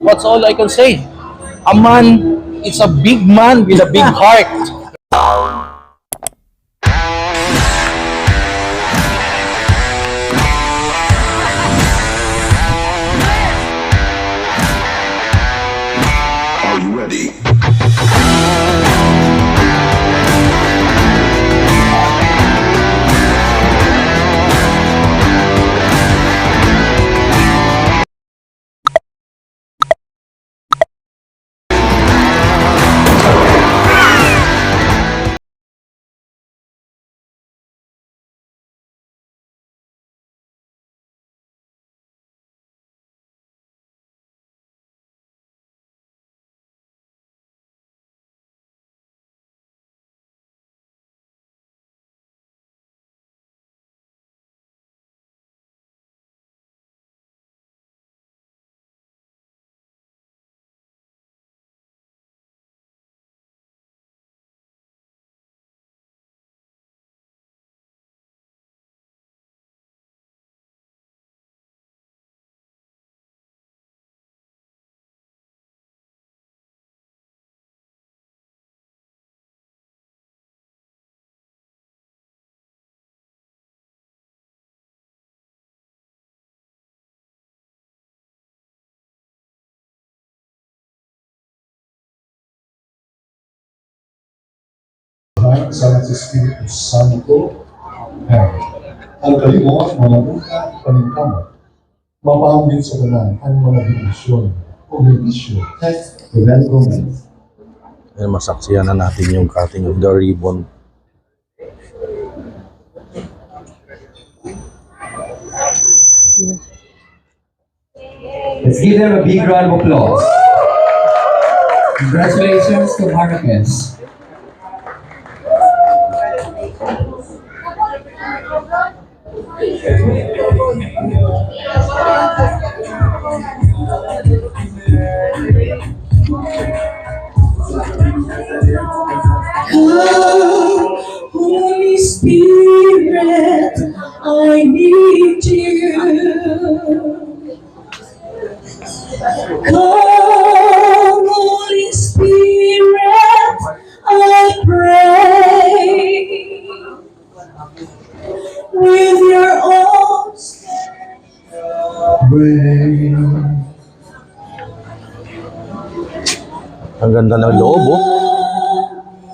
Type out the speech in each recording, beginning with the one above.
What's all I can say? A man is a big man with a big heart. Are you ready? Sa Espiritu Santo. Ang kalimot, mga buka, paningkamot, mapamit sa tanan ang mga bendisyon o bendisyon. Welcome. Ayan, masaksiyan na natin yung cutting of the ribbon. Let's give them a big round of applause. Congratulations to Marcus. Holy Spirit, I need you. Come, Holy Spirit, I pray. With your arms, Ang ganda ng loob, oh.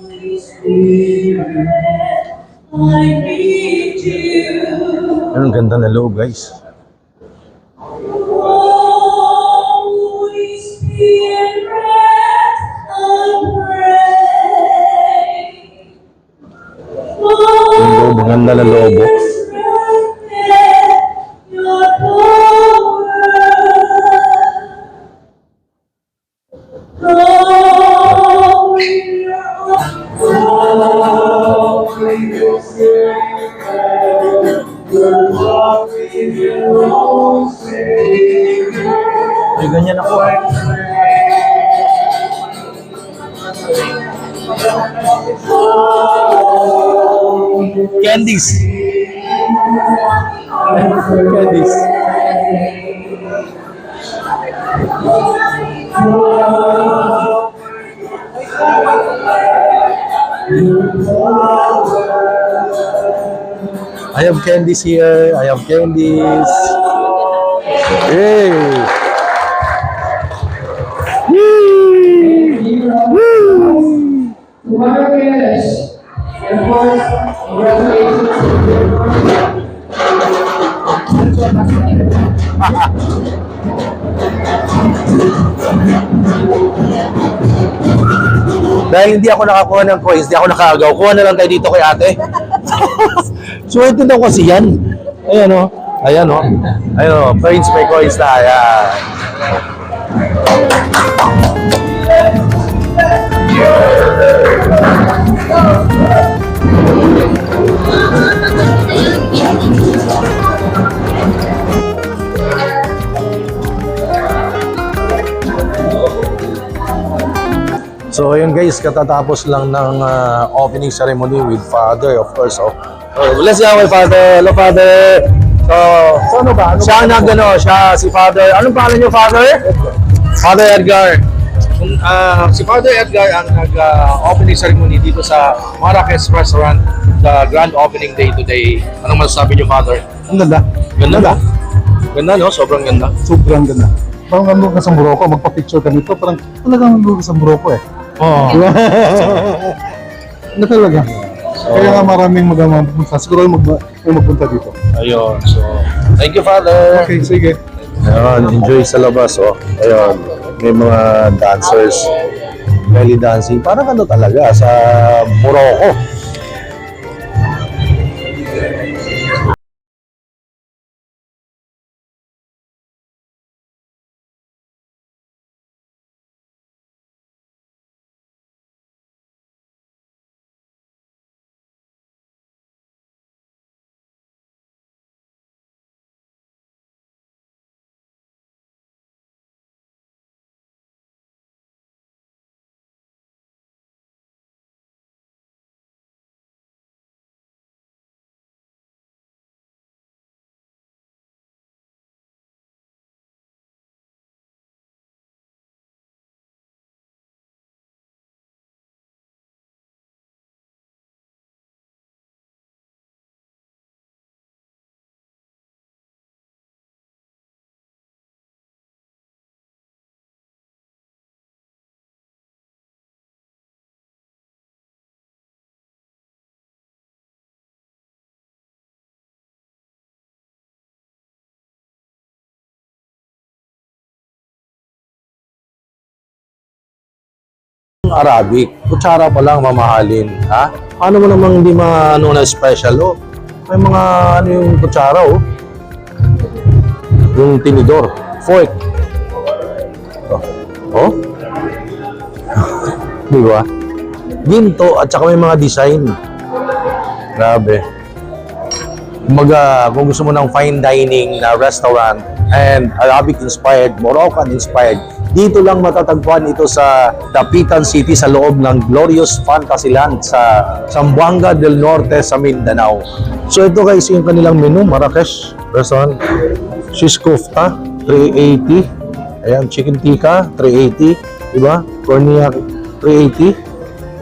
Holy Spirit, I need you. Ang ganda ng loob, guys. Holy Spirit, I pray. Yung loob, ang ganda ng loob, oh. Your power. Ay, ganyan ako, eh. Candies. Candies. I have candies here. I have candies. Hey. Marcus. And of course, congratulations. Dahil hindi ako nakakuha ng coins, hindi ako nakagaw. Kuha na lang tayo dito kay ate. Swerte daw kasi yan. Ayan, o. Ayan, o. Ayan, o. Coins, may coins na. Ayan. So ayun guys, katatapos lang ng opening ceremony with Father, of course. Bless you, my Father. Hello, Father. So ano ba? Siya si Father. Anong pangalan niyo, Father? Father Edgar. Si Father Edgar ang nag-opening ceremony dito sa Marrakesh Restaurant, the grand opening day today. Anong masasabi niyo, Father? Ang ganda. Ganda ba? Ganda, no? Sobrang ganda. Sobrang ganda. Parang nandun ka sa Morocco, magpa-picture ka dito, parang talagang nandun ka sa Morocco eh. Oo. Diba? Ano talaga? Kaya nga maraming magpupunta. Siguro may magpunta dito. Ayun. So, thank you, Father. Okay, sige. Ayun, enjoy sa labas, oh. Ayun, may mga dancers. Belly dancing. Parang ano talaga, sa Morocco. Arabic, kutsara pa lang mamahalin, ha? Paano mo namang hindi ano na special, oh? May mga ano yung kutsara, oh. Yung tinidor, fork. Oh. Oh? Di ba? Ginto at saka may mga design. Grabe. Kumbaga, kung gusto mo ng fine dining na restaurant and Arabic-inspired, Moroccan-inspired, dito lang matatagpuan ito sa Dapitan City sa loob ng Glorious Fantasyland sa Zamboanga del Norte sa Mindanao. So ito guys yung kanilang menu, Marrakesh Restaurant. Shish kofta, 380. Ayan, chicken tikka, 380. Diba? Cornea, 380.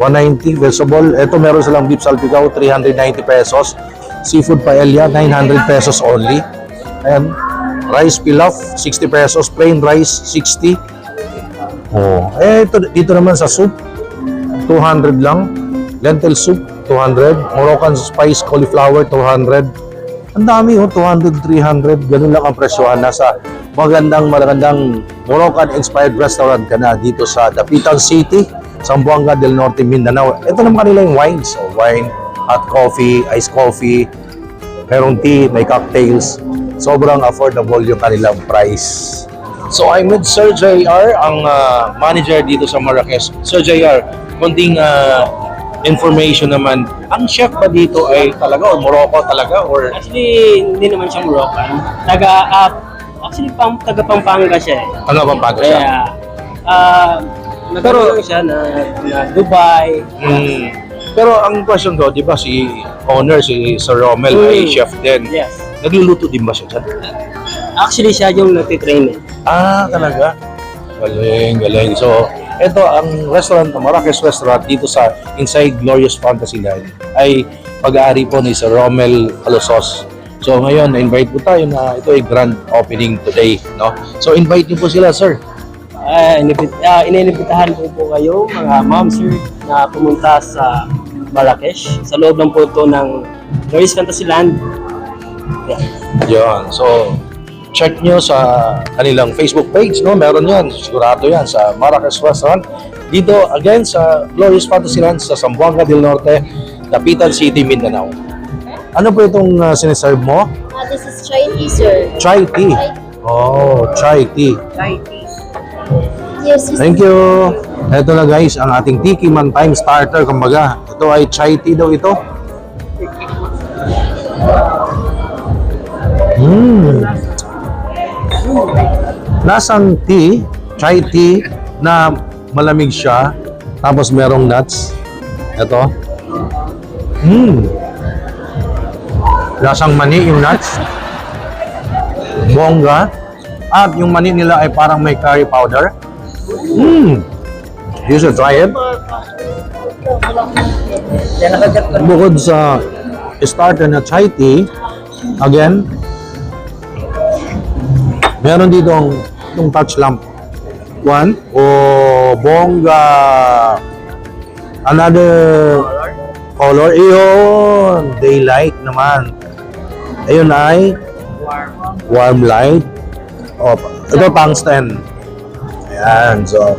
190. Vegetable, ito meron silang beef salpicao, 390 pesos. Seafood paella, 900 pesos only. Ayan. Rice pilaf, 60 pesos. Plain rice, 60. Oh, dito naman sa soup, 200 lang. Lentil soup, 200. Moroccan spice cauliflower, 200. Ang dami, 200, 300. Ganun lang ang presyohan. Nasa magandang Moroccan-inspired restaurant ka na dito sa Dapitan City, Zamboanga del Norte, Mindanao. Ito naman kanila yung wines. So, wine, hot coffee, iced coffee, merong tea, may cocktails. Sobrang affordable yung kanilang price. So I'm with Sir JR, ang manager dito sa Marrakesh. Sir JR, konting information naman. Ang chef ba dito ay talaga o Morocco talaga or Actually, hindi naman siya Moroccan. Taga Pampanga siya eh. ano bang bago siya? Kaya, nagkaroon lang siya na Dubai. Pero ang question ko, di ba si owner, si Sir Rommel ay chef din. Yes. Nagluluto din ba siya dyan? Actually, siya yung nagtitrain eh. Ah, talaga? Galing, galing. So, ito ang restaurant, Marrakesh Restaurant dito sa inside Glorious Fantasyland ay pag-aari po ni Sir Rommel Alosos. So ngayon, na-invite po tayo na ito ay grand opening today, no? So invite niyo po sila, sir. Inilibitahan ko po kayo, mga ma'am, sir, na pumunta sa Marrakesh, sa loob ng puto ng Glorious Fantasyland. Yun. So, check nyo sa kanilang Facebook page, no? Meron yan. Sigurado yan sa Marrakesh Restaurant. Dito, again, sa Glorious Fantasyland sa Zamboanga del Norte, Dapitan City, Mindanao. Ano po itong siniserve mo? This is chai tea, sir. Chai tea. Oh, chai tea. Yes, Thank you. Ito na guys, ang ating Tiki Man Time Starter. Kumbaga, ito ay chai tea daw ito. Lasang tea, chai tea na malamig siya. Tapos merong nuts. Ito. Lasang mani yung nuts. Bongga. At yung mani nila ay parang may curry powder. You should try it. Bukod sa starter na chai tea, again, meron dito yung touch lamp. One, bongga. Another color, iyon, daylight naman. Ayun ay warm light. Ito tungsten. Ayan, so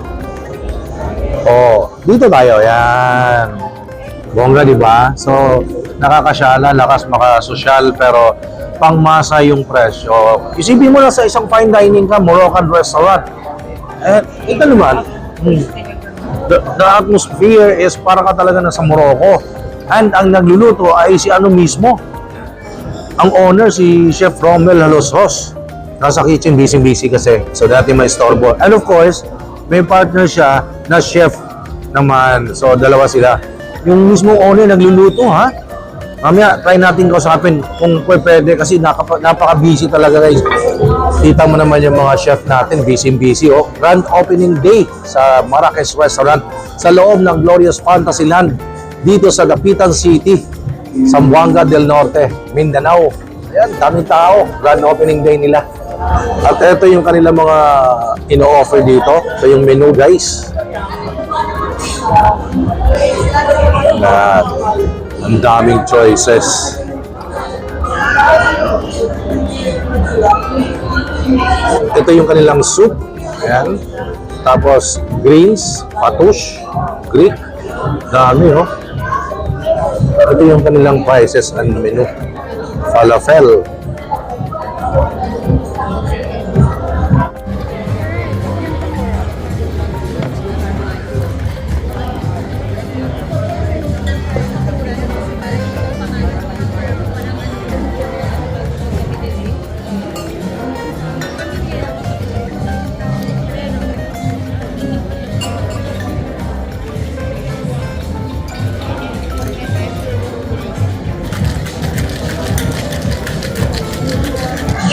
dito tayo, yan. Bongga, di ba? So, nakakasyala, lakas makasosyal, pero pangmasa yung presyo. Isipin mo lang sa isang fine dining ka, Moroccan restaurant. Ito naman, the atmosphere is para ka talaga nasa Morocco. And ang nagluluto ay si ano mismo. Ang owner, si Chef Rommel Halosos. Nasa kitchen, busy kasi. So, dati may storebo. And of course, may partner siya na chef naman. So, dalawa sila. Yung mismo owner nagluluto, ha? Mamaya, try natin kausapin kung pwede kasi napaka-busy talaga, guys. Kita mo naman yung mga chef natin, busy. Grand opening day sa Marrakesh Restaurant sa loob ng Glorious Fantasyland dito sa Dapitan City, Zamboanga del Norte, Mindanao. Ayan, daming tao. Grand opening day nila. At ito yung kanilang mga ino-offer dito. Ito yung menu, guys. At ang daming choices. Ito yung kanilang soup. Ayan. Tapos greens, patush, Greek. Dami, oh. Ito yung kanilang prices and menu. Falafel.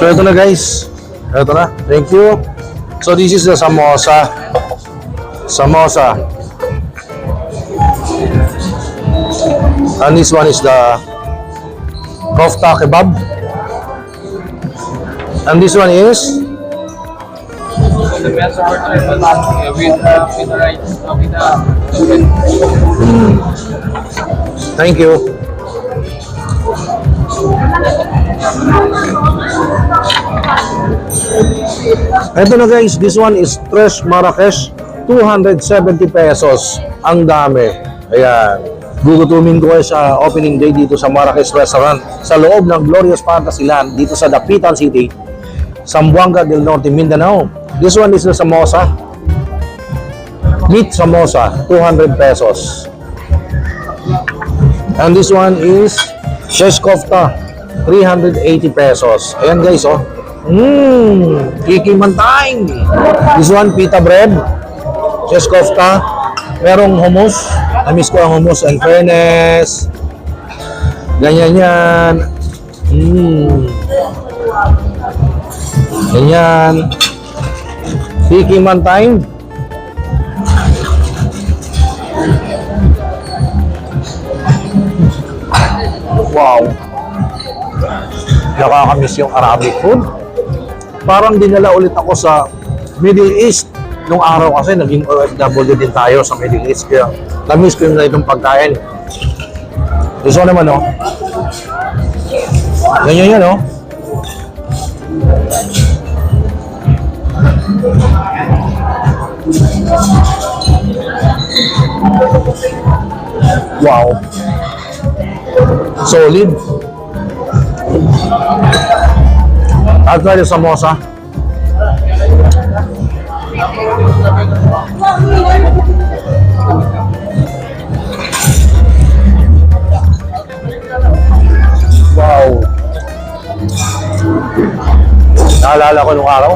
So ito na, guys. Ito na. Thank you. So this is the samosa. And this one is the kofta kebab. And this one is Thank you. Ito na, guys, this one is Fresh Marrakesh, 270 pesos. Ang dami. Ayan. Gugutumin ko kayo sa opening day dito sa Marrakesh Restaurant sa loob ng Glorious Fantasyland dito sa Dapitan City, Zamboanga del Norte, Mindanao. This one is the samosa. Meat samosa, 200 pesos. And this one is Shesh Kofta, 380 pesos. Ayan, guys, oh. Kikimantay. This one, pita bread. Shesh Kofta. Merong hummus. Namiss ko ang hummus and fairness. Ganyan yan. Ganyan. Kikimantay. Wow. Nakakamiss yung Arabic food. Parang dinala ulit ako sa Middle East nung araw kasi naging OFW din tayo sa Middle East, kaya namiss ko yung ganitong pagkain. Gusto naman, oh. Ganyan yan, oh. Wow. Solid. I'll try the samosa. Wow. Naalala ko nung araw.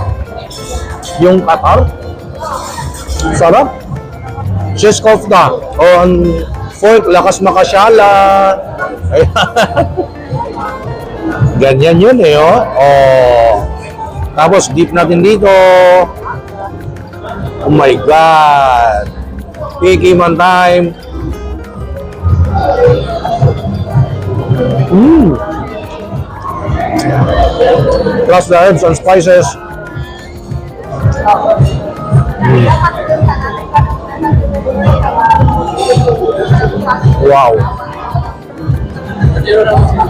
Yung Qatar. Sarap. Shesh Kofta. On fork, lakas makasyala. Ganyan yun eh, oh. Tapos dip natin dito. Oh my God! Tiki man time! Plus the herbs and spices. Wow!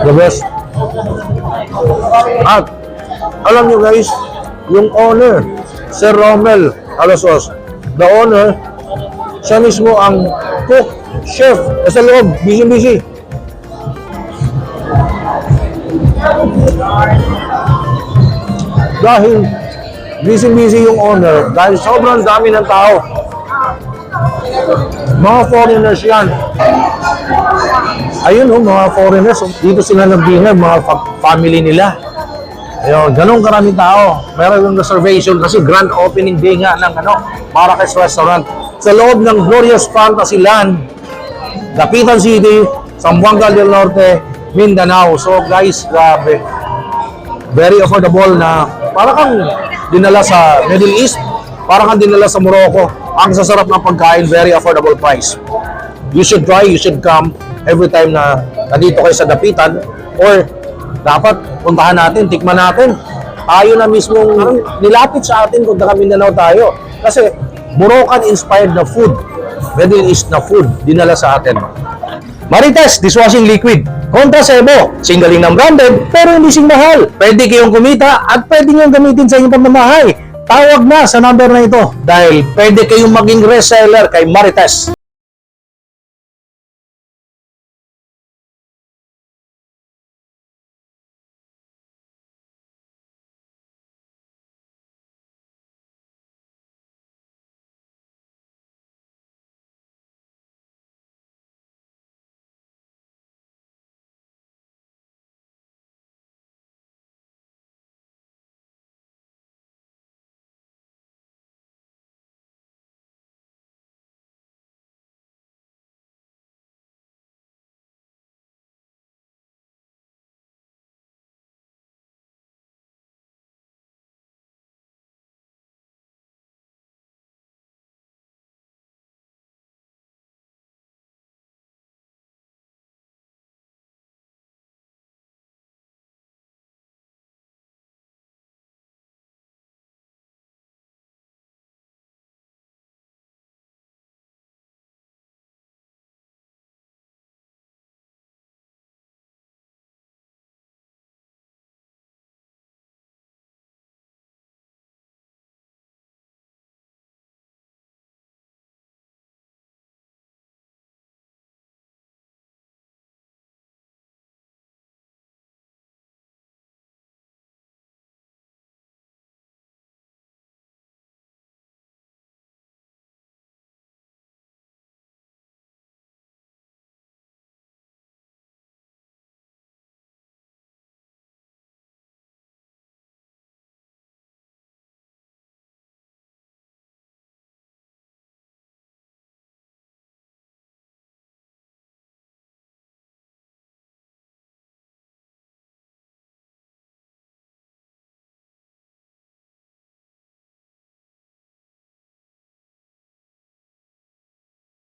The best. At alam nyo guys, yung owner, Sir Romel Alasos, the owner, siya mismo ang cook, chef, sa loob, busy. Dahil busy yung owner, dahil sobrang dami ng tao. Mga foreigners yan. Ayun mga foreigners, dito sila nag-dinner, mga family nila. Ayun, ganun karaming tao. Meron yung reservation kasi grand opening day nga ng Marrakesh Restaurant sa loob ng Glorious Fantasyland, Dapitan City, Zamboanga del Norte, Mindanao. So guys, grabe. Very affordable na para kang dinala sa Middle East, para kang dinala sa Morocco. Ang sasarap ng pagkain, very affordable price. You should try, you should come every time na nandito kayo sa Dapitan, or dapat puntahan natin, tikman natin. Tayo na mismong nilapit sa atin kung taga Mindanao tayo. Kasi Moroccan-inspired na food, Middle East na food, dinala sa atin. Marites Dishwashing Liquid. Kontra Sebo, singgaling ng branded, pero hindi sing mahal. Pwede kayong kumita at pwede nyo gamitin sa inyong pamamahay. Tawag na sa number na ito dahil pwede kayong maging reseller kay Marites.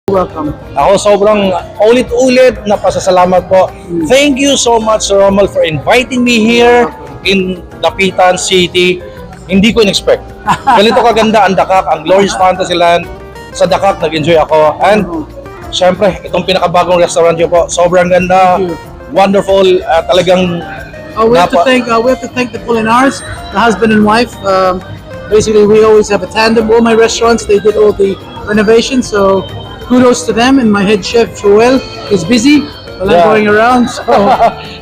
Welcome. Ako sobrang ulit-ulit na pasasalamat po. Thank you so much, Sir Romel, for inviting me here in Dapitan City. Hindi ko in-expect. Ganito kaganda ang Dakak, ang Glorious Fantasyland. Sa Dakak, nag-enjoy ako. And syempre, itong pinakabagong restaurant niyo po, sobrang ganda. Wonderful, talagang we have to thank the Culinars, the husband and wife. Basically, we always have a tandem. All my restaurants, they did all the renovations, so kudos to them. And my head chef Joel is busy while I'm going around. So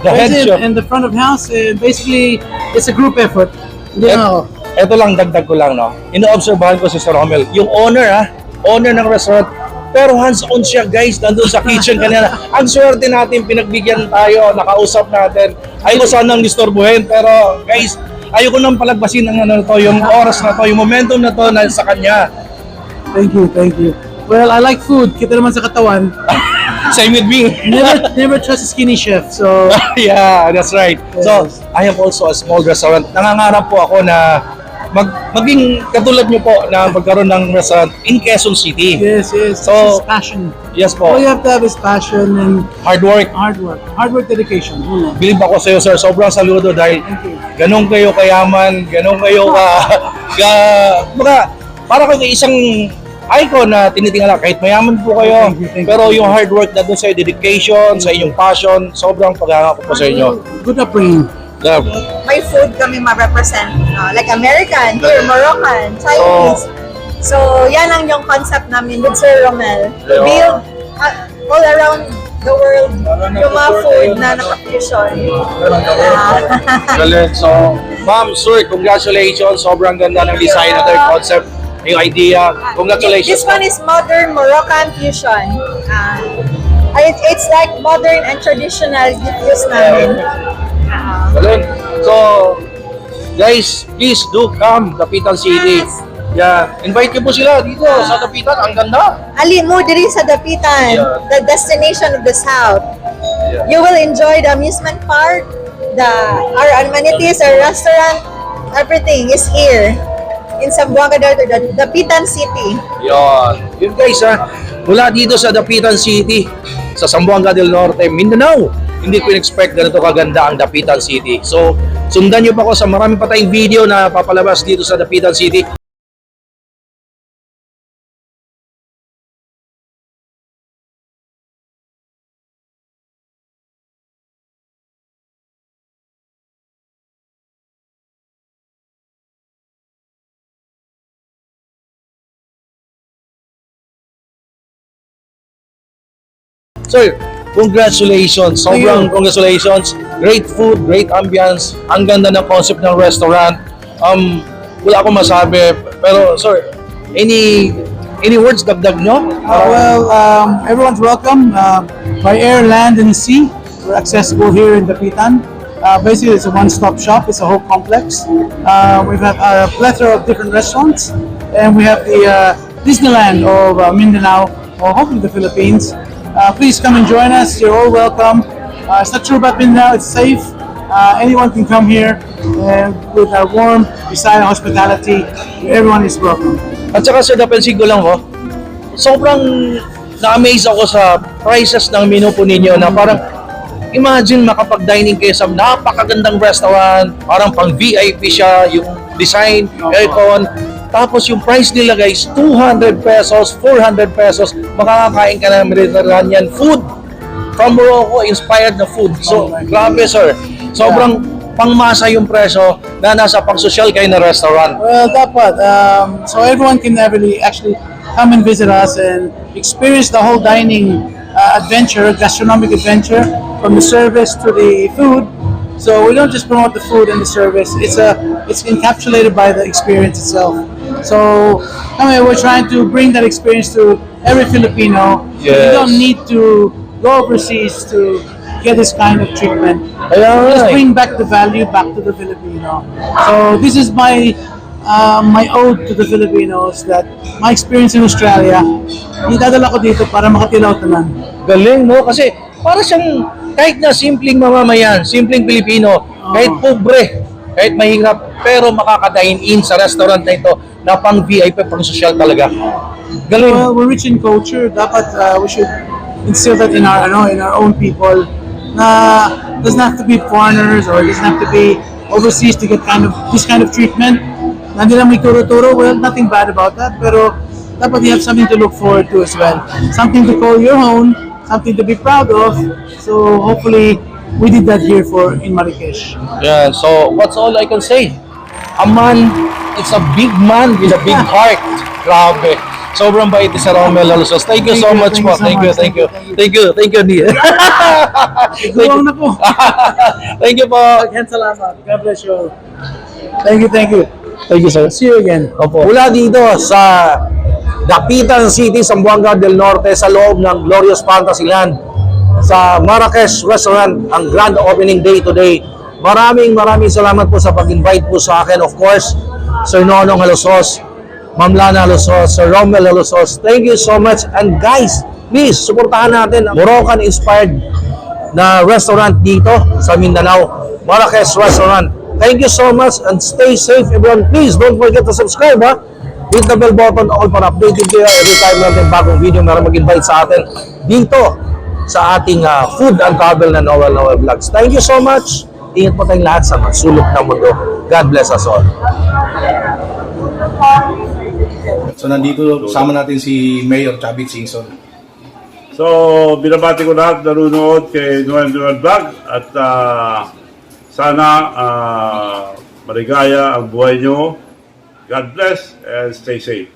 the head he's chef. in the front of house, and basically, it's a group effort. You know, Ito lang, dagdag ko lang, no? Ino-obserbahan ko si Sir Romel. Yung owner, owner ng restaurant, pero hands-on siya, guys, nandun sa kitchen kanina. Ang swerte natin, pinagbigyan tayo, nakausap natin. Ayoko sanang disturbuhin, pero guys, ayoko nang palagpasin ng yung oras na to, yung momentum na to na sa kanya. thank you. Well, I like food. Kita naman sa katawan. Same with me. Never trust a skinny chef. So Yeah, that's right. So, I have also a small restaurant. Nangangarap po ako na maging katulad nyo po na magkaroon ng restaurant in Quezon City. Yes, yes. So- This is passion. Yes All po. you have to have is passion and Hard work. hard work, dedication. Believe ako sa iyo, sir. Sobrang saludo dahil ganun kayo kayaman, ganun kayo para kayo isang icon na tinitingala. Kahit mayaman po kayo, Thank you. pero yung hard work na doon sa dedication, sa inyong passion, sobrang paghanga ko po sa inyo. Good upbringing. Love. May food kami ma-represent. Like American, here, Moroccan, Chinese. So, yan ang yung concept namin with Sir Romel. To build all around the world yung mga food na naka-fusion. Galing. So, ma'am, sir, congratulations. Sobrang ganda ng design na yung concept, yung idea. Congratulations. This one is modern Moroccan fusion. It's like modern and traditional gifts namin. Galing. So, guys, please do come, Dapitan City. Yes. Yeah, invite niyo po sila dito sa Dapitan. Ang ganda. Ali mo diri sa Dapitan, Yeah. the destination of the South. You will enjoy the amusement park, our amenities, our restaurant, everything is here in Zamboanga del Norte, the Dapitan City. Yun guys ha, mula dito sa Dapitan City, sa Zamboanga del Norte, Mindanao. Hindi ko in-expect ganito kaganda ang Dapitan City. So, sundan niyo pa ako sa marami pa tayong video na papalabas dito sa Dapitan City. Sir, congratulations. Sobrang congratulations. Great food, great ambience. Ang ganda ng concept ng restaurant. Wala akong masabi. Pero sir, any words dagdag nyo? Everyone's welcome by air, land, and sea. We're accessible here in Dapitan. Basically, it's a one-stop shop. It's a whole complex. We have a plethora of different restaurants, and we have the Disneyland of Mindanao, or hopefully the Philippines. Please come and join us. You're all welcome. It's not true about Mindanao. It's safe. Anyone can come here with our warm Bisaya hospitality. Everyone is welcome. At saka sir, napansin ko lang sobrang na-amaze ako sa prices ng menu po ninyo na parang imagine makapag-dining kayo sa napakagandang restaurant, parang pang VIP siya, yung design, aircon. Tapos yung price nila guys, 200 pesos, 400 pesos, makakakain ka ng Mediterranean food. From Morocco, inspired na food. So, grabe sir. Sobrang pangmasa yung presyo na nasa pang-social kayo na restaurant. Well, dapat. So everyone can really actually come and visit us and experience the whole dining adventure, gastronomic adventure, from the service to the food. So we don't just promote the food and the service. It's encapsulated by the experience itself. So we're trying to bring that experience to every Filipino. You Yes. don't need to go overseas to get this kind of treatment. Just bring back the value back to the Filipino. So this is my ode to the Filipinos, that my experience in Australia, idadala ko dito para makatilaw naman. Galing, no? Kasi para siyang kahit na simpleng mamamayan, simpleng Pilipino, kahit pobre, kahit mahirap, pero makaka-dine in sa restaurant na ito na pang VIP, pang social talaga. Galing. Well, we're rich in culture. Dapat we should instill that in our own people. Na doesn't have to be foreigners or it doesn't have to be overseas to get this kind of treatment. Nandi lang may turo-turo. Well, nothing bad about that. Pero dapat you have something to look forward to as well. Something to call your own. Something to be proud of. So hopefully we did that here in Marrakesh. Yeah, so what's all I can say? A man, it's a big man with a big heart. Grabe. Sobrang bait ni Sir Romel Alusos. Thank you so much po. Thank you. Thank you, Nia. Iguang na po. Thank you po. Again, salamat. God bless you all. Thank you. Thank you, sir. See you again. Opo. Mula dito sa Dapitan City, Zamboanga del Norte, sa loob ng Glorious Fantasyland, sa Marrakesh Restaurant, ang grand opening day today. Maraming salamat po sa pag-invite po sa akin. Of course, Sir Nonong Alusos, Ma'am Lana Alusos, Sir Romel Alusos. Thank you so much. And guys, please, suportahan natin ang Moroccan-inspired na restaurant dito sa Mindanao, Marrakesh Restaurant. Thank you so much and stay safe everyone. Please don't forget to subscribe ha. Hit the bell button all para updated kayo every time natin bagong video. Meron mag-invite sa atin dito sa ating food and travel na Noel Vlogs. Thank you so much. Ingat po tayong lahat sa sulok ng mundo. God bless us all. So nandito kasama natin si Mayor Chavit Singson. So, binabati ko lahat na nanonood kay Noel Vlog at sana maligaya ang buhay nyo. God bless and stay safe.